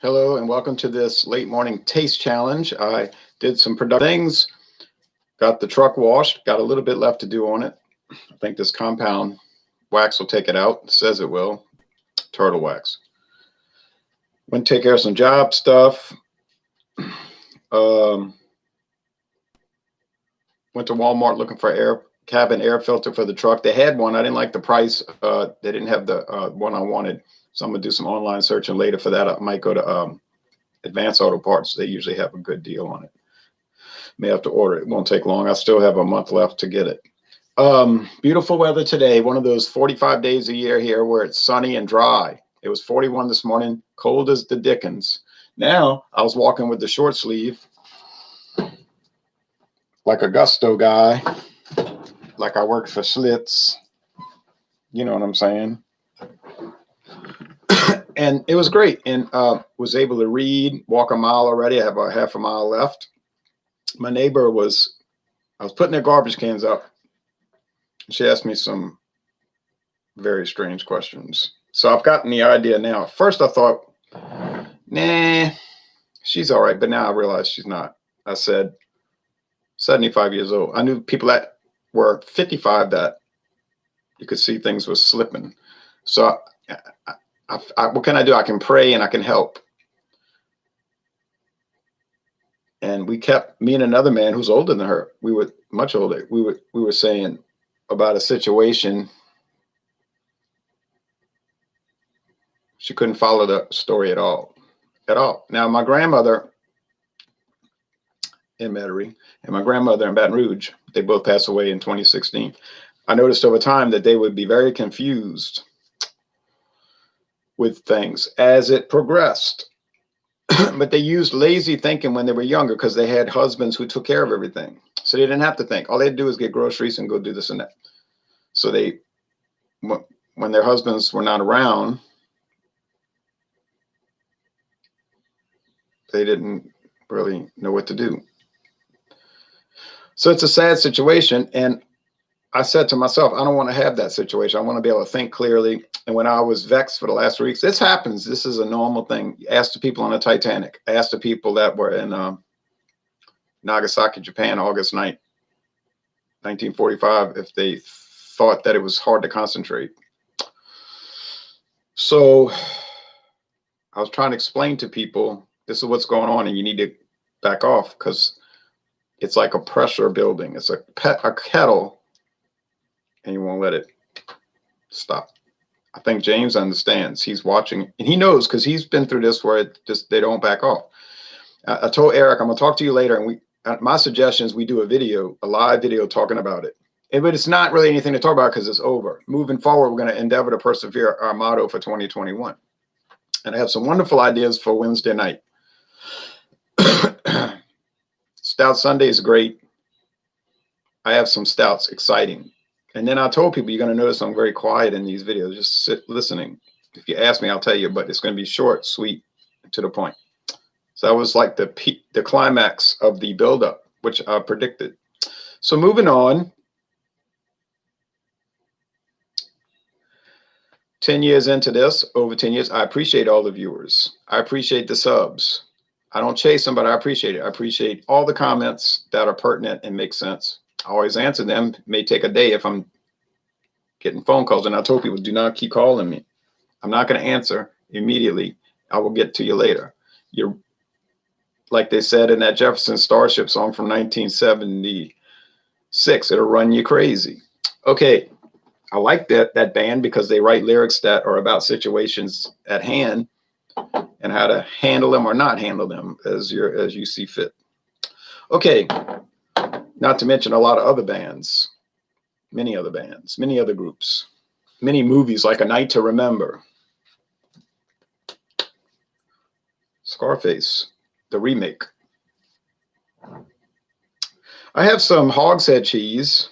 Hello and welcome to this late morning taste challenge. I did some productive things, got the truck washed, got a little bit left to do on it. I think this compound wax will take it out. It says it will. Turtle wax. Went to take care of some job stuff. Went to Walmart looking for cabin air filter for the truck. They had one. I didn't like the price. They didn't have the one I wanted. So I'm going to do some online searching later for that. I might go to Advanced Auto Parts. They usually have a good deal on it. May have to order it. It won't take long. I still have a month left to get it. Beautiful weather today. One of those 45 days a year here where it's sunny and dry. It was 41 this morning, cold as the dickens. Now I was walking with the short sleeve like a gusto guy, like I worked for Schlitz. You know what I'm saying? And it was great, and was able to read, walk a mile already. I have about half a mile left. My neighbor I was putting their garbage cans up. She asked me some very strange questions. So I've gotten the idea now. At first I thought, nah, she's all right. But now I realize she's not. I said, 75 years old. I knew people that were 55 that you could see things were slipping. So what can I do? I can pray and I can help. And me and another man who's older than her, we were much older. We were saying about a situation. She couldn't follow the story at all. Now, my grandmother in Metairie and my grandmother in Baton Rouge, they both passed away in 2016. I noticed over time that they would be very confused with things as it progressed. But they used lazy thinking when they were younger because they had husbands who took care of everything. So they didn't have to think. All they had to do is get groceries and go do this and that. So when their husbands were not around, they didn't really know what to do. So it's a sad situation. And I said to myself, I don't want to have that situation. I want to be able to think clearly. And when I was vexed for the last 3 weeks, this happens. This is a normal thing. Ask the people on the Titanic. Ask the people that were in Nagasaki, Japan, August 9th, 1945, if they thought that it was hard to concentrate. So I was trying to explain to people, this is what's going on, and you need to back off because it's like a pressure building. It's a kettle, and you won't let it stop. I think James understands. He's watching, and he knows because he's been through this where they don't back off. I told Eric, I'm going to talk to you later, and my suggestion is we do a live video talking about it. But it's not really anything to talk about because it's over. Moving forward, we're going to endeavor to persevere, our motto for 2021. And I have some wonderful ideas for Wednesday night. Stout Sunday is great. I have some stouts, exciting. And then I told people, you're going to notice I'm very quiet in these videos. Just sit listening. If you ask me, I'll tell you, but it's going to be short, sweet, to the point. So that was like the climax of the buildup, which I predicted. So moving on. 10 years into this, over 10 years, I appreciate all the viewers. I appreciate the subs. I don't chase them, but I appreciate it. I appreciate all the comments that are pertinent and make sense. I always answer them. It may take a day if I'm getting phone calls. And I told people, do not keep calling me. I'm not going to answer immediately. I will get to you later. You're like they said in that Jefferson Starship song from 1976, it'll run you crazy. Okay. I like that band because they write lyrics that are about situations at hand and how to handle them or not handle them as you see fit. Okay. Not to mention a lot of other bands, many other groups, many movies like A Night to Remember, Scarface, the remake. I have some hogshead cheese.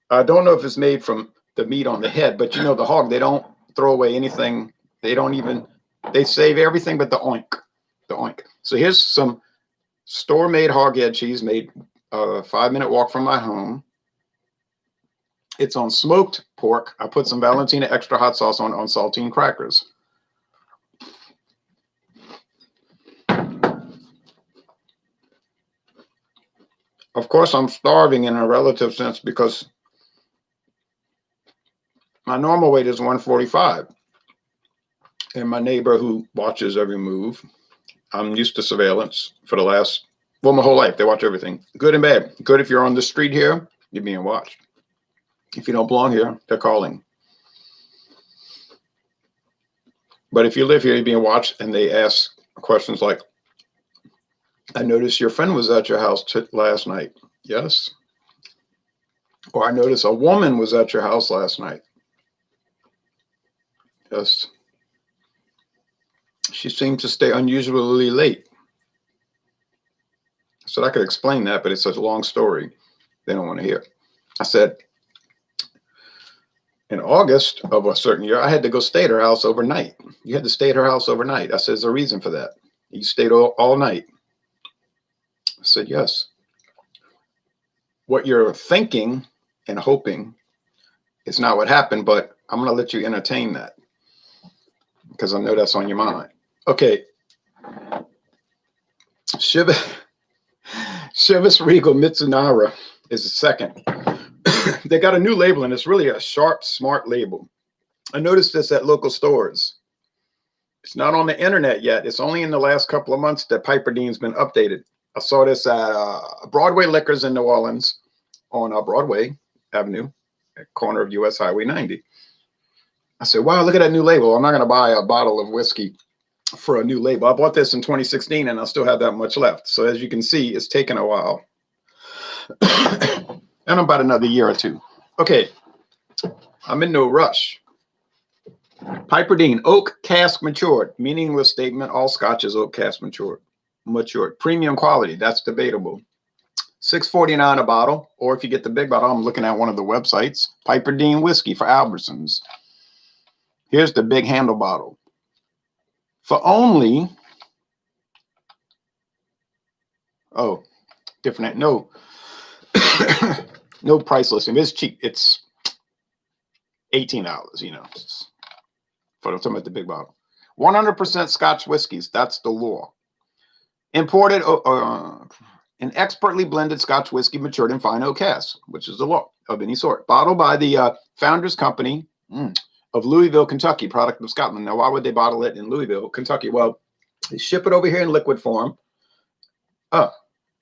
I don't know if it's made from the meat on the head, but you know, the hog, they don't throw away anything. They save everything but the oink. So here's some store-made hoghead cheese made a 5-minute walk from my home. It's on smoked pork. I put some Valentina extra hot sauce on saltine crackers. Of course, I'm starving in a relative sense because my normal weight is 145. And my neighbor who watches every move, I'm used to surveillance for the last, well, my whole life. They watch everything, good and bad. Good if you're on the street here, you're being watched. If you don't belong here, they're calling. But if you live here, you're being watched, and they ask questions like, I noticed your friend was at your house last night. Yes. Or I noticed a woman was at your house last night. Yes. She seemed to stay unusually late. I said, I could explain that, but it's such a long story. They don't want to hear. I said, in August of a certain year, I had to go stay at her house overnight. You had to stay at her house overnight. I said, there's a reason for that. You stayed all night. I said, yes. What you're thinking and hoping is not what happened, but I'm going to let you entertain that because I know that's on your mind. Okay. Chivas Regal Mizunara is the second. They got a new label, and it's really a sharp, smart label. I noticed this at local stores. It's not on the internet yet. It's only in the last couple of months that Piperdean's been updated. I saw this at Broadway Liquors in New Orleans on Broadway Avenue, at corner of US Highway 90. I said, wow, look at that new label. I'm not going to buy a bottle of whiskey for a new label. I bought this in 2016, and I still have that much left. So as you can see, it's taken a while. And about another year or two. Okay, I'm in no rush. Piperdean, oak cask matured. Meaningless statement. All scotch is oak cask matured. Premium quality. That's debatable. $6.49 a bottle. Or if you get the big bottle, I'm looking at one of the websites. Piperdean whiskey for Albertsons. Here's the big handle bottle. For only, oh, different, no, no price listing. It's cheap. It's $18, you know, for I'm talking about the big bottle. 100% Scotch whiskeys. That's the law. Imported, an expertly blended Scotch whiskey matured in fine oak casks, which is the law of any sort. Bottled by the Founders Company of Louisville, Kentucky, product of Scotland. Now, why would they bottle it in Louisville, Kentucky? Well, they ship it over here in liquid form.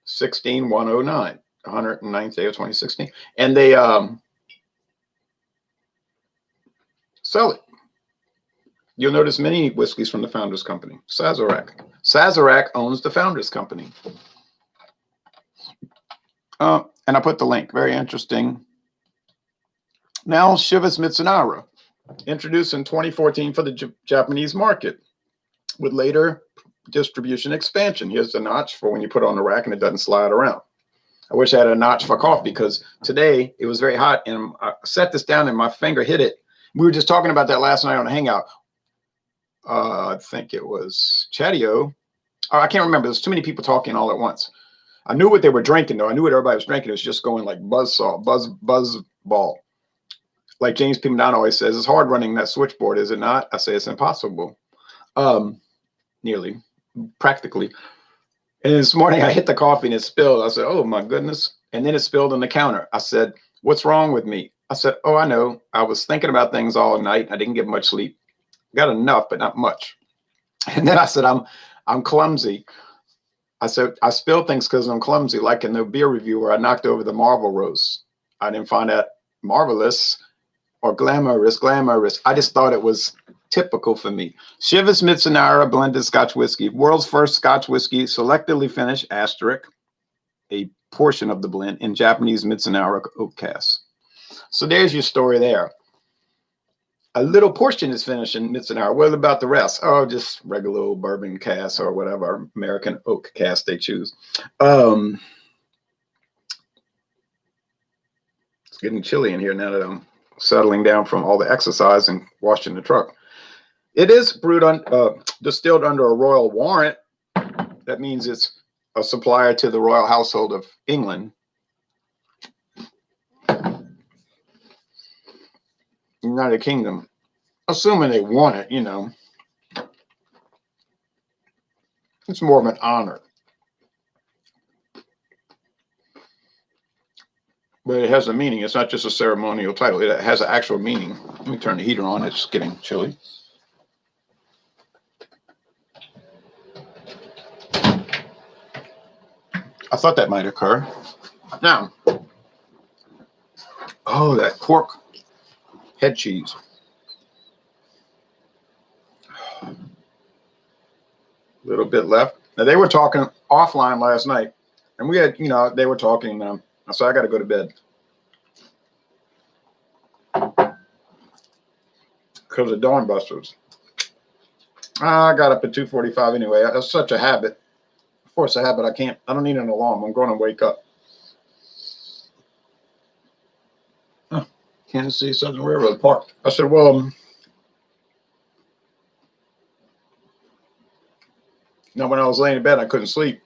16109, 109th day of 2016. And they sell it. You'll notice many whiskeys from the Founders Company. Sazerac. Sazerac owns the Founders Company. And I put the link. Very interesting. Now, Chivas Mizunara, introduced in 2014 for the Japanese market, with later distribution expansion. Here's the notch for when you put it on the rack and it doesn't slide around. I wish I had a notch for coffee because today it was very hot and I set this down and my finger hit it. We were just talking about that last night on a hangout. I think it was Chatio. Oh, I can't remember. There's too many people talking all at once. I knew what they were drinking, though. I knew what everybody was drinking. It was just going like buzzsaw, buzz ball. Like James P. Madonna always says, it's hard running that switchboard, is it not? I say it's impossible. Nearly, practically. And this morning I hit the coffee and it spilled. I said, oh my goodness. And then it spilled on the counter. I said, what's wrong with me? I said, oh, I know. I was thinking about things all night. I didn't get much sleep. Got enough, but not much. And then I said, I'm clumsy. I said, I spill things because I'm clumsy. Like in the beer review where I knocked over the Marvel Rose. I didn't find that marvelous or glamorous. I just thought it was typical for me. Chivas Mizunara blended Scotch whiskey. World's first Scotch whiskey, selectively finished, asterisk, a portion of the blend in Japanese Mizunara oak casks. So there's your story there. A little portion is finished in Mizunara. What about the rest? Oh, just regular old bourbon cask or whatever American oak cask they choose. It's getting chilly in here now that I'm settling down from all the exercise and washing the truck. It is brewed on, distilled under a royal warrant. That means it's a supplier to the royal household of England. United Kingdom, assuming they want it, you know. It's more of an honor. But it has a meaning. It's not just a ceremonial title. It has an actual meaning. Let me turn the heater on. It's getting chilly. I thought that might occur. Now, oh, that pork head cheese. A little bit left. Now, they were talking offline last night, and we had, they were talking. So I got to go to bed. Because of Dawn Busters. I got up at 2:45 anyway. That's such a habit. Of course, a habit. I don't need an alarm. I'm going to wake up. Kansas City Southern Railroad Park. I said, well, when I was laying in bed, I couldn't sleep.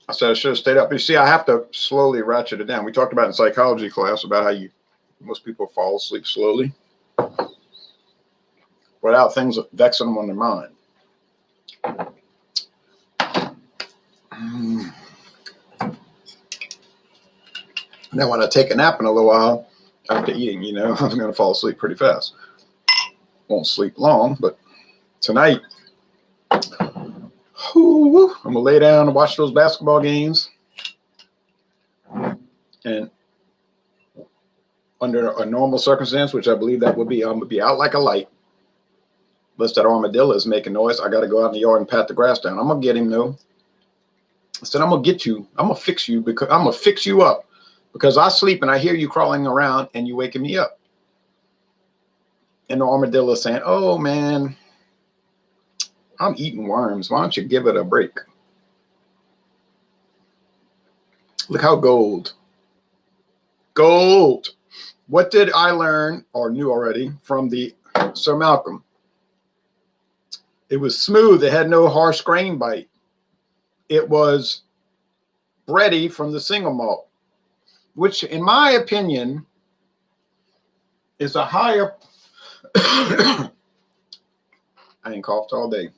I said I should have stayed up. But you see, I have to slowly ratchet it down. We talked about in psychology class about how most people fall asleep slowly without things vexing them on their mind. Now, when I take a nap in a little while after eating, I'm going to fall asleep pretty fast. Won't sleep long, but tonight, I'm going to lay down and watch those basketball games. And under a normal circumstance, which I believe that would be, I'm going to be out like a light. Unless that armadillo is making noise, I got to go out in the yard and pat the grass down. I'm going to get him, though. I said, I'm going to get you. I'm going to fix you because I'm going to fix you up because I sleep and I hear you crawling around and you waking me up. And the armadillo is saying, oh, man, I'm eating worms. Why don't you give it a break? Look how gold. What did I learn or knew already from the Sir Malcolm? It was smooth. It had no harsh grain bite. It was bready from the single malt, which in my opinion is a higher I ain't coughed all day.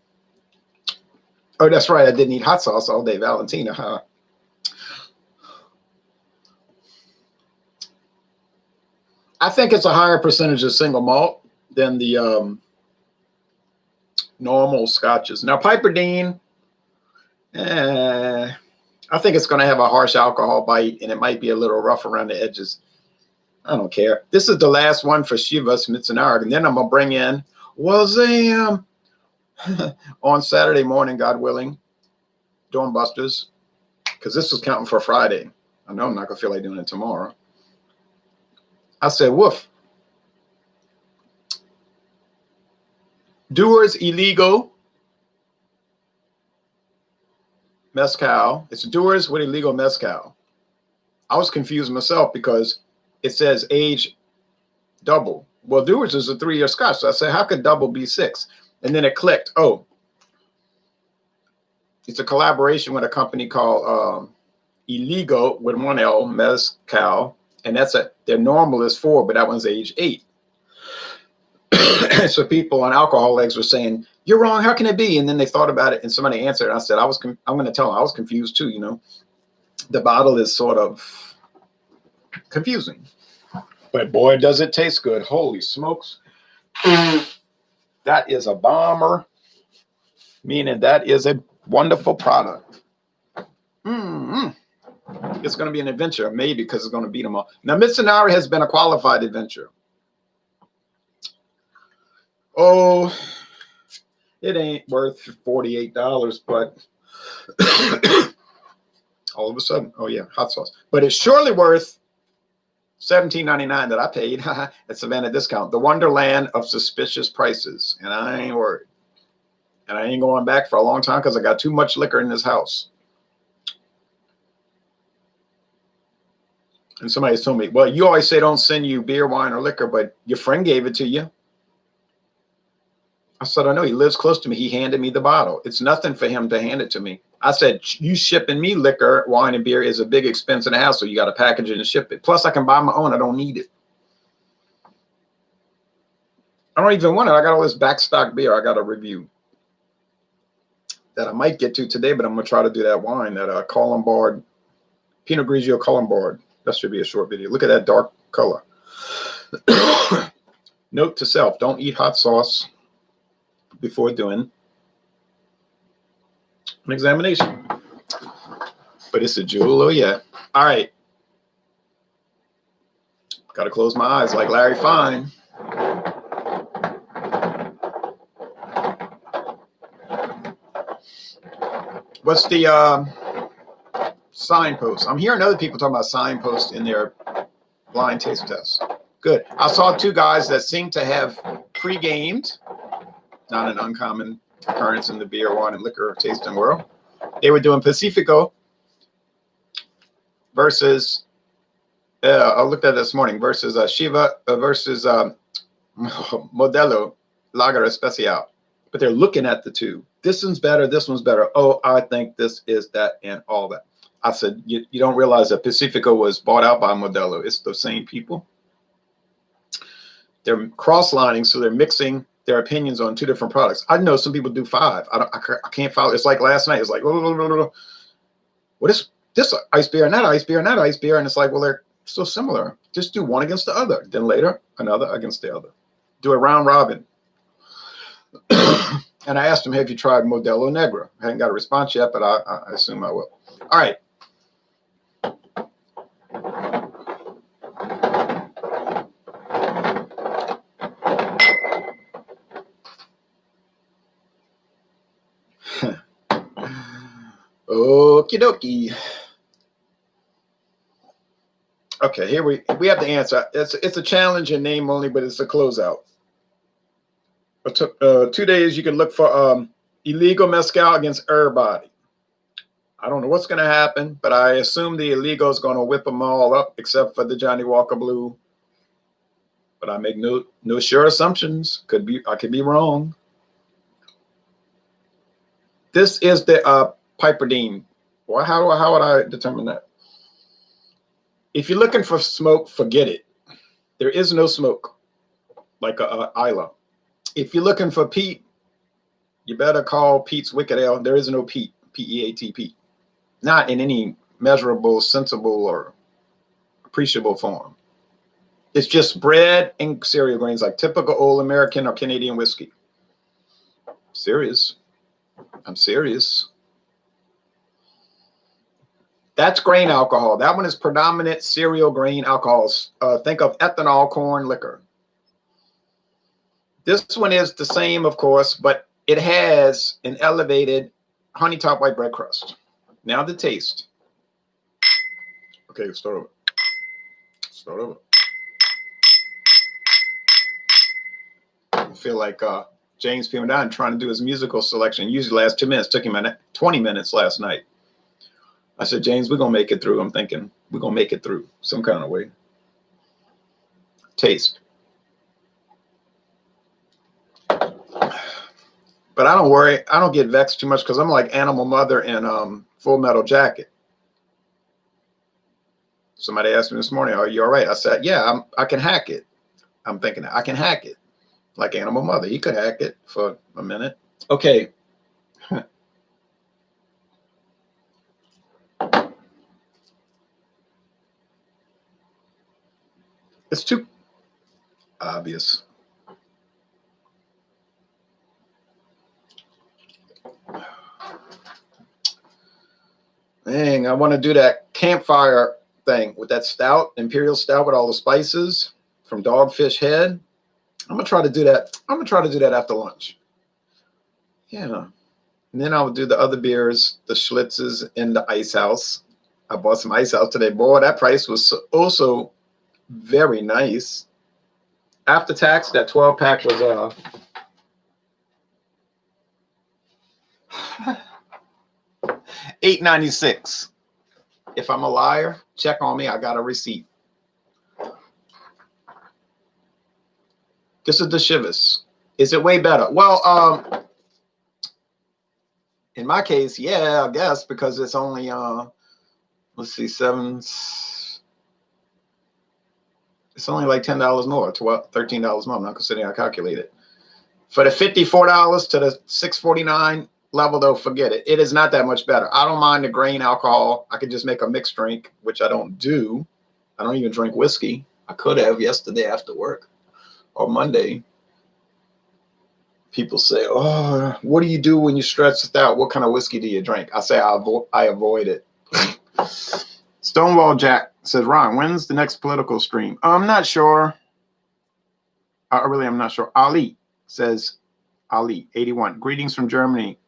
Oh, that's right. I didn't eat hot sauce all day. Valentina, huh? I think it's a higher percentage of single malt than the normal scotches. Now, Piperdean, I think it's going to have a harsh alcohol bite, and it might be a little rough around the edges. I don't care. This is the last one for Chivas Mizunara, and then I'm going to bring in Wazam on Saturday morning, God willing, Dawn Busters, because this is counting for Friday. I know I'm not going to feel like doing it tomorrow. I said, woof. Doers illegal mezcal. It's Doers with illegal mezcal. I was confused myself because it says age double. Well, Doers is a 3-year scotch. So I said, how could double be 6? And then it clicked. Oh, it's a collaboration with a company called Illegal with 1 L mezcal. And their normal is 4, but that one's age 8. So people on alcohol legs were saying, you're wrong. How can it be? And then they thought about it and somebody answered. And I said, I'm going to tell them I was confused too. The bottle is sort of confusing, but boy, does it taste good. Holy smokes. That is a bomber, meaning that is a wonderful product. It's going to be an adventure, maybe because it's going to beat them all. Now, Mizunara has been a qualified adventure. Oh, it ain't worth $48, but all of a sudden, oh yeah, hot sauce. But it's surely worth $17.99 that I paid at Savannah Discount. The Wonderland of Suspicious Prices. And I ain't worried. And I ain't going back for a long time because I got too much liquor in this house. And somebody told me, well, you always say don't send you beer, wine, or liquor, but your friend gave it to you. I said, I know. He lives close to me. He handed me the bottle. It's nothing for him to hand it to me. I said, you shipping me liquor, wine, and beer is a big expense and a hassle. You got to package it and ship it. Plus, I can buy my own. I don't need it. I don't even want it. I got all this backstock beer I got to review that I might get to today, but I'm going to try to do that wine, that Colombard, Pinot Grigio Colombard. That should be a short video. Look at that dark color. Note to self, don't eat hot sauce before doing an examination. But it's a jewel, oh yeah. All right. Got to close my eyes like Larry Fine. What's the signpost? I'm hearing other people talking about signposts in their blind taste tests. Good. I saw two guys that seem to have pre-gamed, not an uncommon occurrence in the beer, wine, and liquor tasting world. They were doing Pacifico versus, I looked at it this morning, versus Shiva versus Modelo Lager Especial. But they're looking at the two. This one's better. This one's better. Oh, I think this is that and all that. I said, you don't realize that Pacifico was bought out by Modelo. It's the same people. They're cross-lining, so they're mixing their opinions on two different products. I know some people do five. I can't follow. It's like last night. It's like, what is this ice beer and that ice beer and that ice beer? And it's like, well, they're so similar. Just do one against the other. Then later, another against the other. Do a round robin. And I asked him, have you tried Modelo Negra? I haven't got a response yet, but I assume I will. All right. Okie dokie. Okay, here we have the answer. It's a challenge in name only, but it's a closeout. It took 2 days. You can look for illegal mezcal against everybody. I don't know what's going to happen, but I assume the illegal is going to whip them all up, except for the Johnny Walker Blue. But I make no sure assumptions. I could be wrong. This is the Piperdean. Well, how would I determine that? If you're looking for smoke, forget it. There is no smoke, like a Isla. If you're looking for peat, you better call Pete's Wicked Ale. There is no peat, P-E-A-T, peat. Not in any measurable, sensible, or appreciable form. It's just bread and cereal grains, like typical old American or Canadian whiskey. Serious. I'm serious. That's grain alcohol. That one is predominant cereal grain alcohols. Think of ethanol, corn, liquor. This one is the same, of course, but it has an elevated honey top white bread crust. Now the taste. Okay, start over. Start over. I feel like James Piperdean trying to do his musical selection. Usually lasts 2 minutes. Took him 20 minutes last night. I said, James, we're going to make it through. I'm thinking we're going to make it through some kind of way. Taste. But I don't worry. I don't get vexed too much because I'm like Animal Mother in Full Metal Jacket. Somebody asked me this morning, are you all right? I said, yeah, I can hack it. I'm thinking I can hack it. Like Animal Mother. He could hack it for a minute. Okay. It's too obvious. Dang, I want to do that campfire thing with that stout, imperial stout with all the spices from Dogfish Head. I'm gonna try to do that. I'm gonna try to do that after lunch. Yeah, and then I'll do the other beers, the Schlitzes in the Ice House. I bought some Ice House today. Boy, that price was also very nice. After tax, that 12-pack was $8.96. If I'm a liar, check on me. I got a receipt. This is the Chivas. Is it way better? Well, in my case, yeah, I guess, because it's only let's see, it's only like $10 more, $13 more. I'm not considering I calculate it. For the $54 to the $6.49 level, though, forget it. It is not that much better. I don't mind the grain alcohol. I could just make a mixed drink, which I don't do. I don't even drink whiskey. I could have yesterday after work or Monday. People say, oh, what do you do when you're stressed out? What kind of whiskey do you drink? I say I avoid it. Stonewall Jack says, Ron, when's the next political stream? I'm not sure. I really am not sure. Ali says, Ali, 81. Greetings from Germany.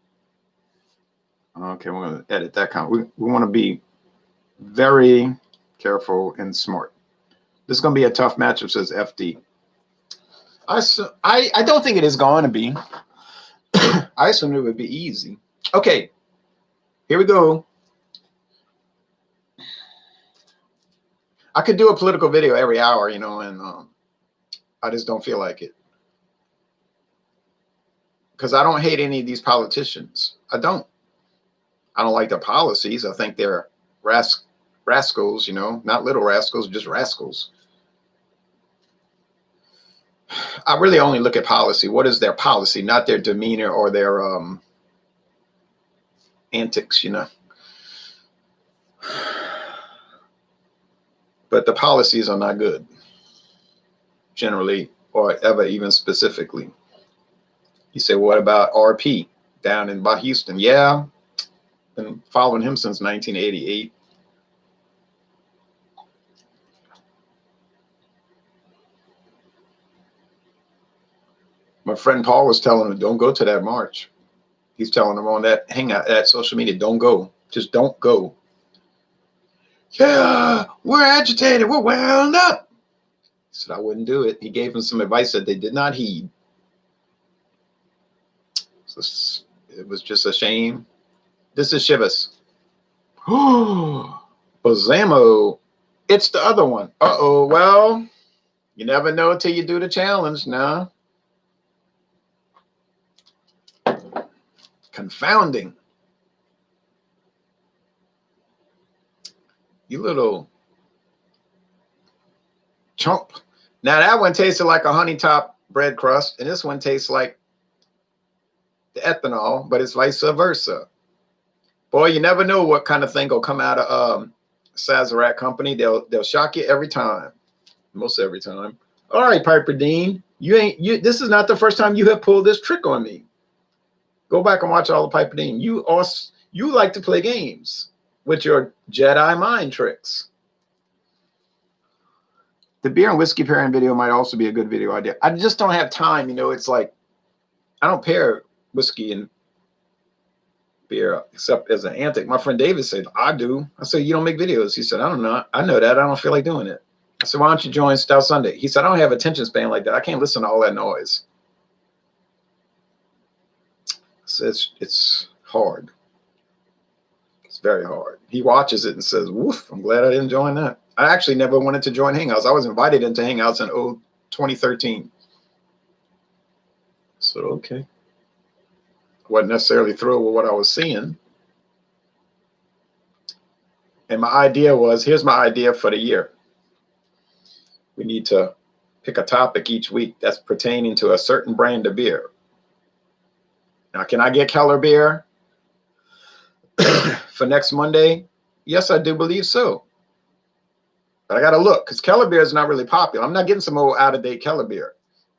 Okay, we're going to edit that comment. We want to be very careful and smart. This is going to be a tough matchup, says FD. I don't think it is going to be. I assumed it would be easy. Okay, here we go. I could do a political video every hour, you know, and I just don't feel like it. Because I don't hate any of these politicians. I don't like their policies. I think they're rascals, you know, not little rascals, just rascals. I really only look at policy. What is their policy, not their demeanor or their antics, you know. But the policies are not good, generally, or ever even specifically. You say, what about RP down in by Houston? Yeah, been following him since 1988. My friend Paul was telling him, don't go to that march. He's telling him on that hangout, that social media, don't go. Just don't go. Yeah, we're agitated. We're wound up. He said, I wouldn't do it. He gave him some advice that they did not heed. So it was just a shame. This is Chivas. Bozamo. It's the other one. Uh-oh. Well, you never know until you do the challenge now. Confounding. You little chump. Now that one tasted like a honey top bread crust, and this one tastes like the ethanol, but it's vice versa. Boy, you never know what kind of thing will come out of Sazerac Company. They'll shock you every time, most every time. All right, Piperdean, this is not the first time you have pulled this trick on me. Go back and watch all the Piperdean. You like to play games with your Jedi mind tricks. The beer and whiskey pairing video might also be a good video idea. I just don't have time. You know, it's like I don't pair whiskey and beer except as an antic. My friend David said, I do. I said, you don't make videos. He said, I don't know. I know that. I don't feel like doing it. I said, why don't you join Stout Sunday? He said, I don't have attention span like that. I can't listen to all that noise. So it's hard. It's very hard. He watches it and says, woof, I'm glad I didn't join that. I actually never wanted to join Hangouts. I was invited into Hangouts in 2013. So, okay. Wasn't necessarily thrilled with what I was seeing. And my idea was, here's my idea for the year. We need to pick a topic each week that's pertaining to a certain brand of beer. Now, can I get Keller beer for next Monday? Yes, I do believe so. But I got to look because Keller beer is not really popular. I'm not getting some old out-of-date Keller beer.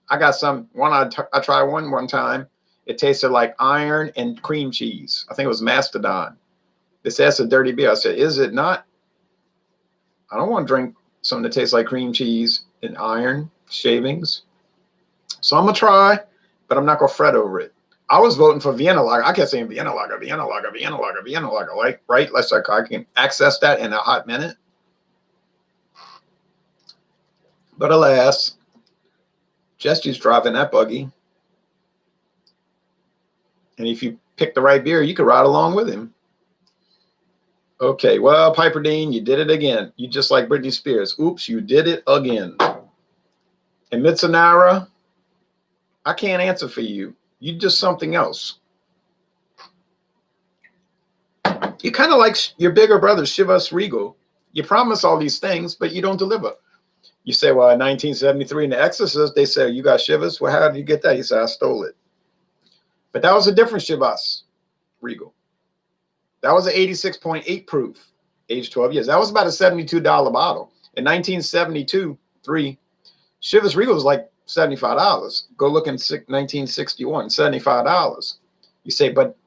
I got one I tried one time. It tasted like iron and cream cheese. I think it was Mastodon. It says a dirty beer. I said, is it not? I don't want to drink something that tastes like cream cheese and iron shavings. So I'm going to try, but I'm not going to fret over it. I was voting for Vienna Lager. I kept saying Vienna Lager, Vienna Lager, Vienna Lager, Vienna Lager. Like, right? Let's like I can access that in a hot minute. But alas, Jesse's driving that buggy. And if you pick the right beer, you could ride along with him. Okay, well, Piperdean, you did it again. You just like Britney Spears. Oops, you did it again. And Mizunara, I can't answer for you. You just something else. You kind of like your bigger brother, Chivas Regal. You promise all these things, but you don't deliver. You say, well, in 1973 in The Exorcist, they say, you got Chivas? Well, how did you get that? He said, I stole it. But that was a different Chivas Regal. That was an 86.8 proof, age 12 years. That was about a $72 bottle. In 1972, 3, Chivas Regal was like $75. Go look in 1961, $75. You say, but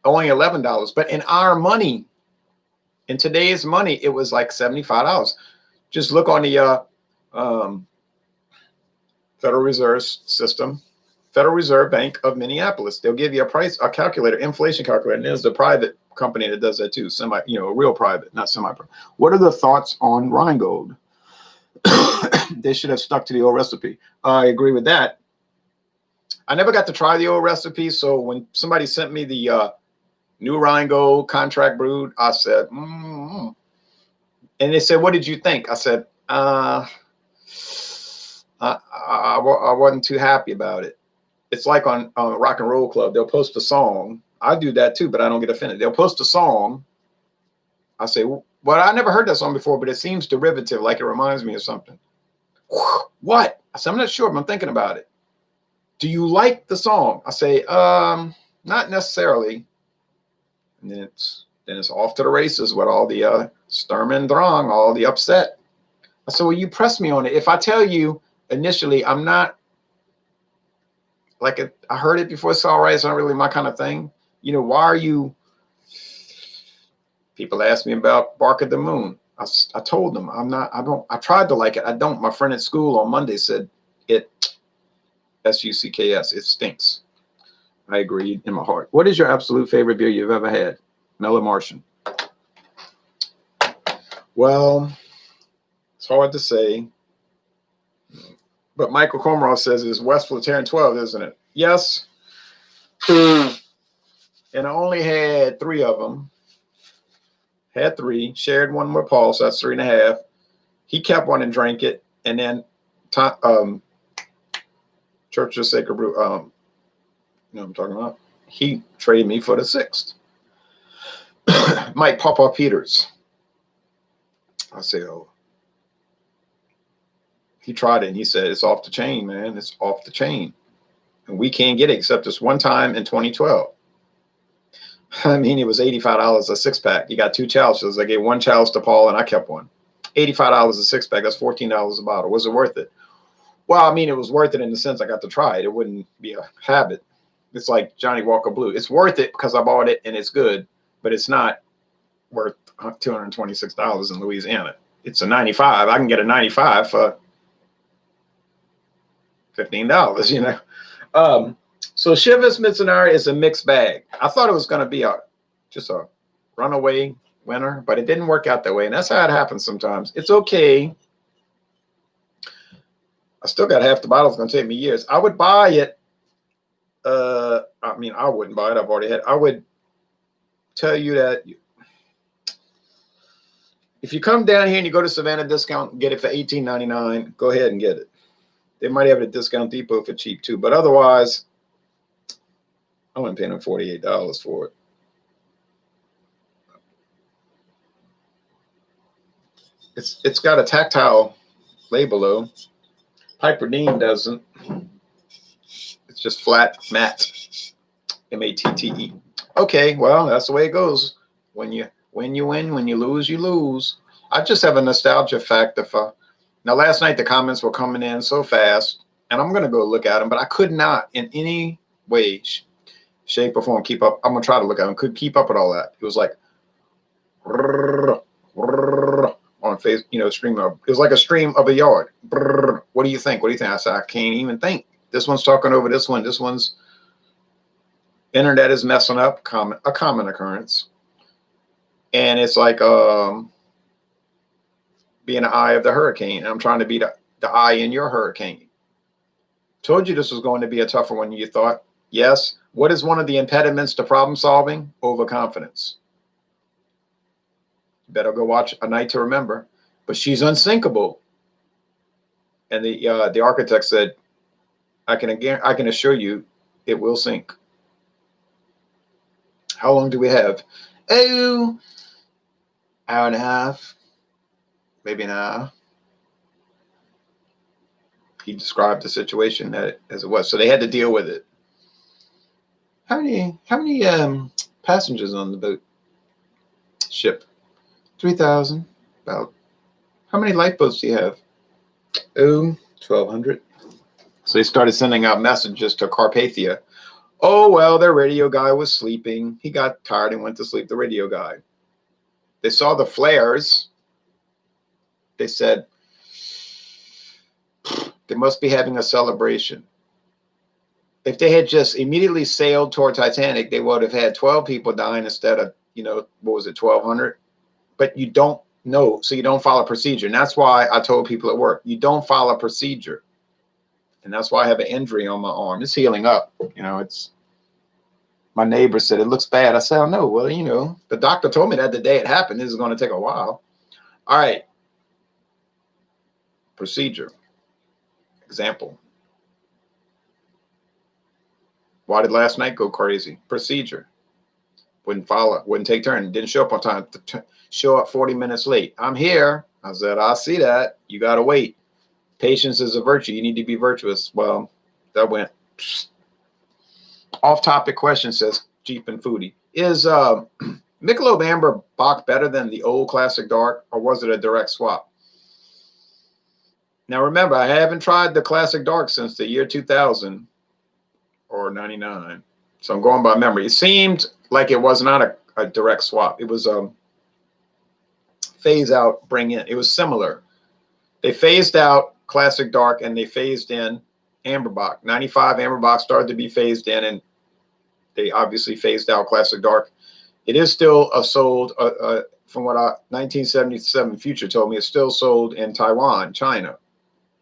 only $11. But in our money, in today's money, it was like $75. Just look on the Federal Reserve System, Federal Reserve Bank of Minneapolis. They'll give you a price, a calculator, inflation calculator. And there's the private company that does that too, real private, not semi. What are the thoughts on Rheingold? They should have stuck to the old recipe. I agree with that. I never got to try the old recipe, so when somebody sent me the new Rheingold contract brewed, I said, and they said, "What did you think?" I said, I wasn't too happy about it. It's like on Rock and Roll Club. They'll post a song. I do that too, but I don't get offended. They'll post a song. I say, well, I never heard that song before, but it seems derivative, like it reminds me of something. What? I said, I'm not sure, but I'm thinking about it. Do you like the song? I say, not necessarily. And then it's off to the races with all the Sturm und Drang, all the upset. I said, well, you press me on it. If I tell you initially, I'm not like it, I heard it before, it's all right, it's not really my kind of thing. You know, why are you? People ask me about Bark at the Moon. I told them I tried to like it. I don't. My friend at school on Monday said it, SUCKS, it stinks. I agreed in my heart. What is your absolute favorite beer you've ever had? Mellow Martian. Well, it's hard to say. But Michael Komarov says it's West Flatirron 12, isn't it? Yes. And I only had 3 of them. Had 3, shared one with Paul, so that's 3.5. He kept one and drank it. And then Church of Sacred Brew, you know what I'm talking about? He traded me for the 6th. Mike Papa Peters. I say, oh. He tried it and he said, it's off the chain, man. It's off the chain. And we can't get it except this one time in 2012. I mean, it was $85 a 6-pack. You got 2 chalices. I gave 1 chalice to Paul and I kept one. $85 a 6-pack. That's $14 a bottle. Was it worth it? Well, I mean, it was worth it in the sense I got to try it. It wouldn't be a habit. It's like Johnny Walker Blue. It's worth it because I bought it and it's good, but it's not worth $226 in Louisiana. It's a 95. I can get a 95 for $15, you know. So Chivas Mizunara is a mixed bag. I thought it was going to be just a runaway winner, but it didn't work out that way. And that's how it happens sometimes. It's okay. I still got half the bottle. It's going to take me years. I would buy it. I mean, I wouldn't buy it. I've already had. I would tell you that if you come down here and you go to Savannah Discount and get it for $18.99, go ahead and get it. They might have it at Discount Depot for cheap too, but otherwise, I wouldn't pay them $48 for it. It's got a tactile label though. Piperdean doesn't. It's just flat, matte. MATTE. Okay, well, that's the way it goes. When you win, you win. When you lose, you lose. I just have a nostalgia factor for. Now, last night the comments were coming in so fast, and I'm gonna go look at them, but I could not in any way, shape, or form keep up. I'm gonna try to look at them. Could keep up with all that. It was like on face, you know, stream of. It was like a stream of a yard. What do you think? What do you think? I said I can't even think. This one's talking over this one. This one's internet is messing up. A common occurrence, and it's like being the eye of the hurricane. And I'm trying to be the eye in your hurricane. Told you this was going to be a tougher one. You thought, yes. What is one of the impediments to problem solving? Overconfidence. You better go watch A Night to Remember. But she's unsinkable. And the architect said, I can assure you it will sink. How long do we have? Oh, hour and a half. Maybe an hour. He described the situation as it was. So they had to deal with it. How many passengers on the boat? Ship? 3,000. About How many lifeboats do you have? Oh, 1,200. So they started sending out messages to Carpathia. Oh, well, their radio guy was sleeping. He got tired and went to sleep, the radio guy. They saw the flares. They said, they must be having a celebration. If they had just immediately sailed toward Titanic, they would have had 12 people dying instead of, what was it, 1,200? But you don't know, so you don't follow procedure. And that's why I told people at work, you don't follow procedure. And that's why I have an injury on my arm. It's healing up. It's, my neighbor said, it looks bad. I said, oh, no. Well, the doctor told me that the day it happened. This is going to take a while. All right. Procedure. Example. Why did last night go crazy? Procedure. Wouldn't follow, wouldn't take turn. Didn't show up on time. Show up 40 minutes late. I'm here. I said, I see that. You got to wait. Patience is a virtue. You need to be virtuous. Well, that went off topic question, says Jeep and Foodie. Is Michelob Amber Bock better than the old Classic Dark, or was it a direct swap? Now, remember, I haven't tried the Classic Dark since the year 2000 or 99. So I'm going by memory. It seemed like it was not a direct swap. It was phase out, bring in. It was similar. They phased out Classic Dark and they phased in Amberbock. 95 Amberbock started to be phased in, and they obviously phased out Classic Dark. It is still sold, from what 1977 Future told me, it's still sold in Taiwan, China,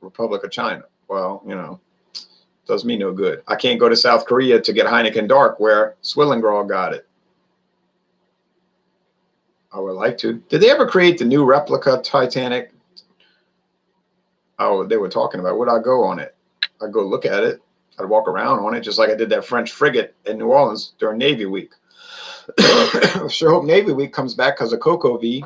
Republic of China. Well, does me no good. I can't go to South Korea to get Heineken Dark where Swillengrog got it. I would like to. Did they ever create the new replica Titanic? Oh, they were talking about it. Would I go on it? I'd go look at it. I'd walk around on it just like I did that French frigate in New Orleans during Navy Week. Sure hope Navy Week comes back because of Coco V.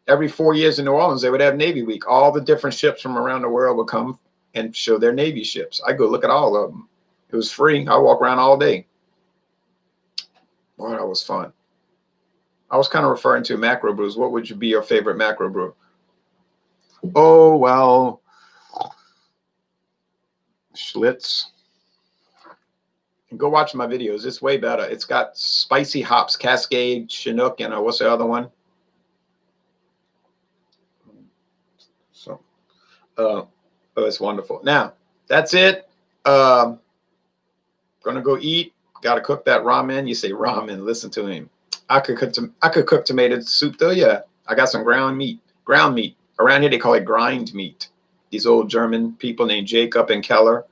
Every 4 years in New Orleans, they would have Navy Week. All the different ships from around the world would come and show their Navy ships. I go look at all of them. It was free. I walk around all day. Boy, that was fun. I was kind of referring to Macrobrews. What would be your favorite Macrobrew? Oh, well, Schlitz. And go watch my videos. It's way better. It's got spicy hops, Cascade, Chinook, and what's the other one? So, oh, it's wonderful. Now, that's it. Gonna go eat. Got to cook that ramen. You say ramen. Listen to him. I could cook tomato soup though. Yeah, I got some ground meat. Around here they call it grind meat. These old German people named Jacob and Keller.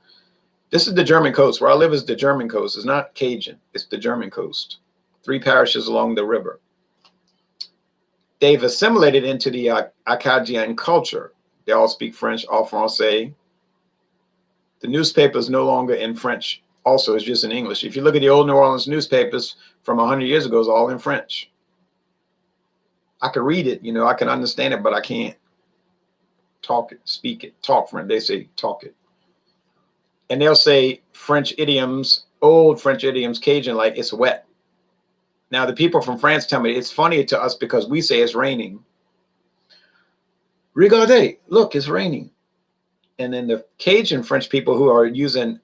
This is the German coast. Where I live is the German coast. It's not Cajun. It's the German coast. 3 parishes along the river. They've assimilated into the Acadian culture. They all speak French, all Francais. The newspaper is no longer in French. Also, it's just in English. If you look at the old New Orleans newspapers from 100 years ago, it's all in French. I can read it, I can understand it, but I can't talk it, speak it, talk French. They say talk it. And they'll say French idioms, old French idioms, Cajun, like it's wet. Now, the people from France tell me it's funny to us because we say it's raining. Regardez, look, it's raining. And then the Cajun French people who are using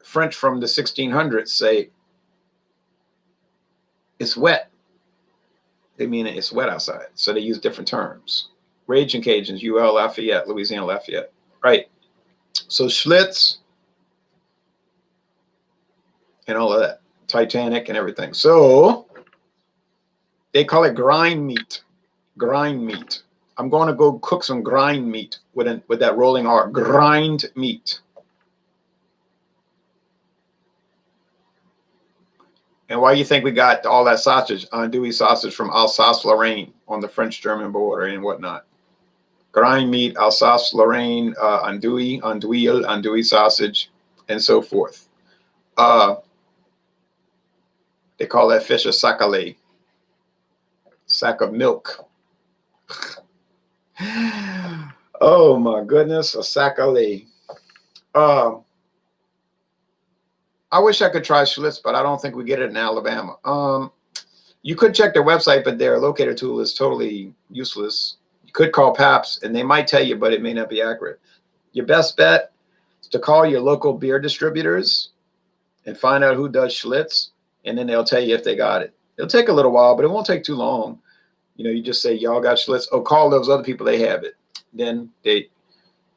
French from the 1600s say it's wet. They mean it's wet outside. So they use different terms. Raging Cajuns, UL Lafayette, Louisiana Lafayette. Right. So Schlitz and all of that. Titanic and everything. So they call it grind meat. Grind meat. I'm going to go cook some grind meat with that rolling R. Grind meat. And why do you think we got all that sausage, andouille sausage from Alsace-Lorraine on the French-German border and whatnot? Grind meat, Alsace-Lorraine, andouille sausage, and so forth. They call that fish a sac-a-lait. Sack of milk. Oh my goodness, a sac-a-lait. I wish I could try Schlitz, but I don't think we get it in Alabama. You could check their website, but their locator tool is totally useless. You could call Pabst, and they might tell you, but it may not be accurate. Your best bet is to call your local beer distributors and find out who does Schlitz, and then they'll tell you if they got it. It'll take a little while, but it won't take too long. You know, you just say, y'all got Schlitz. Oh, call those other people. They have it. Then they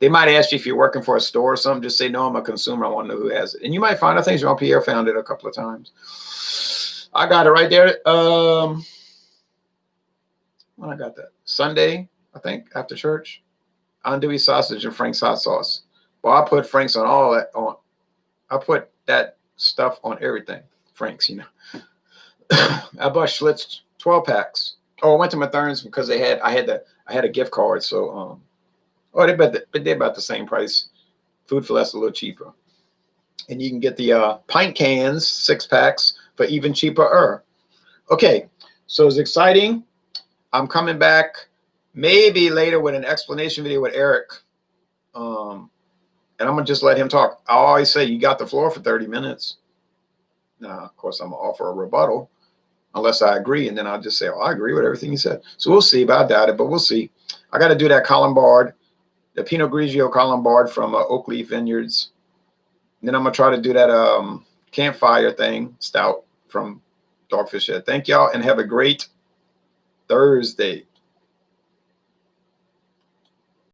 might ask you if you're working for a store or something. Just say, no, I'm a consumer. I want to know who has it. And you might find, I think Jean-Pierre found it a couple of times. I got it right there. When I got that Sunday, I think, after church, andouille sausage and Frank's hot sauce. Well, I put Frank's on all that. I put that stuff on everything. Frank's, you know. I bought Schlitz 12 packs. Oh, I went to Mathern's because I had a gift card. So, they're about the same price. Food for Less, a little cheaper. And you can get the pint cans, 6 packs, for even cheaper. Okay, so it's exciting. I'm coming back maybe later with an explanation video with Eric. And I'm going to just let him talk. I always say, you got the floor for 30 minutes. Now, of course, I'm going to offer a rebuttal unless I agree. And then I'll just say, oh, I agree with everything you said. So we'll see, but I doubt it, but we'll see. I got to do that Colombard, the Pinot Grigio Colombard from Oak Leaf Vineyards. And then I'm going to try to do that campfire thing, stout from Dogfish Head. Thank y'all and have a great Thursday.